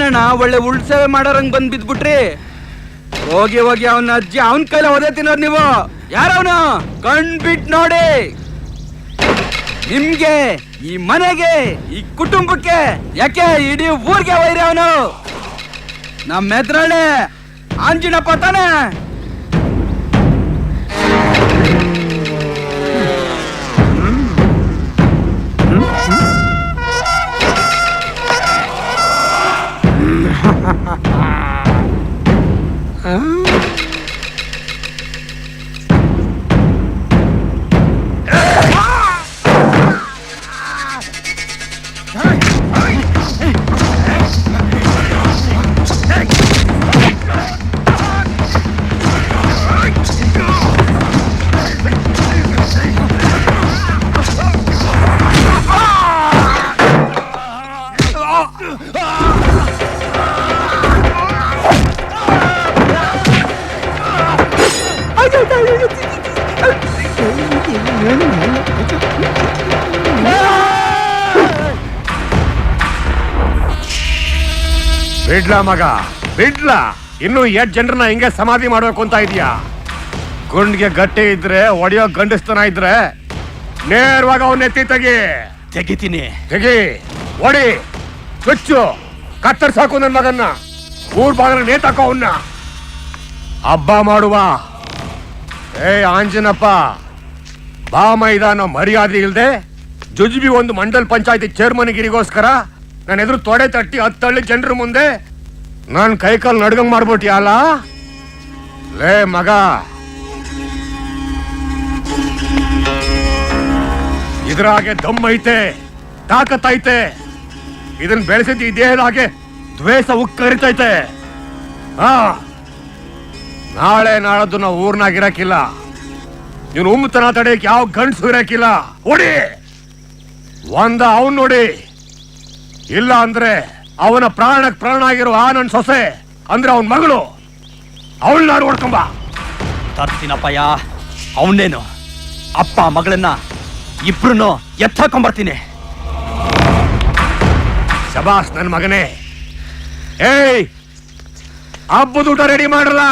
ಏನಣ್ಣ ಒಳ್ಳೆ ಉಳ್ಸೇವೆ ಮಾಡೋರಂಗ್ ಬಂದ್ ಬಿದ್ಬಿಟ್ರಿ? ಹೋಗಿ ಹೋಗಿ ಅವನ ಅಜ್ಜಿ ಅವನ್ ಕೈಲ ಒದೆ ತಿನ್ನೋದ್ ನೀವು. ಯಾರವನು ಕಣ್ಬಿಟ್ ನೋಡಿ. ನಿಮ್ಗೆ, ಈ ಮನೆಗೆ, ಈ ಕುಟುಂಬಕ್ಕೆ, ಯಾಕೆ ಇಡೀ ಊರ್ಗೆ ವೈರಿ ಅವನು. ನಮ್ಮ ಎದುರಳೆ ಆಂಜಿನಪ್ಪ ತಾನೆ. ಬಿಡ್ಲಾ ಮಗ ಬಿಡ್ಲಾ. ಇನ್ನು 8 ಜನರನ್ನ ಹಿಂಗೆ ಸಮಾಧಿ ಮಾಡ್ಬೇಕು ಅಂತ ಇದೀಯಾ? ಗುಂಡ್ಗೆ ಗಟ್ಟಿ ಇದ್ರೆ ಒಡೆಯೋ ಗಂಡಸ್ತನ ಇದ್ರೆ ನೇರವಾಗಿ ಅವನ್ನ ಎತ್ತಿ ತೆಗಿತೀನಿ. ತೆಗಿ, ಒಡಿ, ಚುಚ್ಚು, ಕತ್ತರ್ಸಾಕು ನನ್ ಮಗನ್ನ. ಊರ್ ಬಾಗಿಲ ನೇತಾಕೋ ಅವನ್ನ. ಹಬ್ಬ ಮಾಡುವ. ಆಂಜನಪ್ಪ, ಬಾ ಮೈದಾನ ಮರ್ಯಾದೆ ಇಲ್ದೆ ಜುಜ್ಬಿ ಒಂದು ಮಂಡಲ್ ಪಂಚಾಯತಿ ಚೇರ್ಮನ್ಗಿರಿಗೋಸ್ಕರ ನನ್ನ ಎದುರು ತೊಡೆ ತಟ್ಟಿ 10 ಹಳ್ಳಿ ಜನರ ಮುಂದೆ ನಾನು ಕೈಕಾಲು ನಡ್ಗಂಗ್ ಮಾಡ್ಬಿಟ್ಟಿಯಲ್ಲ. ಲೇ ಮಗ, ಇದ್ರಾಗೆ ದಮ್ ಐತೆ, ತಾಕತ್ತೈತೆ. ಇದನ್ ಬೆಳೆಸಿದ ಈ ದೇಹದ ಹಾಗೆ ದ್ವೇಷ ಉಕ್ಕರಿತೈತೆ. ನಾಳೆ ನಾಳದ್ದು ನಾವು ಊರ್ನಾಗ ಇರಕ್ಕಿಲ್ಲ. ನೀನು ಉಮ್ಮತನ ತಡೆಯಕ್ಕೆ ಯಾವ ಗಂಡ್ಸು ಇರಕ್ಕಿಲ್ಲ. ಹೊಡಿ, ಒಂದ ಅವನ್ ನೋಡಿ. ಇಲ್ಲ ಅಂದ್ರೆ ಅವನ ಪ್ರಾಣಕ್ ಪ್ರಾಣ ಆಗಿರುವ ಆ ನನ್ನ ಸೊಸೆ ಅಂದ್ರೆ ಅವನ ಮಗಳು, ಅವಳನ್ನ ನೋಡ್ಕೊಂಬ. ತರ್ತೀನಪ್ಪಯ್ಯ. ಅವನೇನು ಅಪ್ಪ ಮಗಳನ್ನ ಇಬ್ರು ಎತ್ತಾಕೊಂಬರ್ತೀನಿ. ಶಬಾಸ್ ನನ್ ಮಗನೇ. ಹಬ್ಬದ ಊಟ ರೆಡಿ ಮಾಡ್ರಲ್ಲ.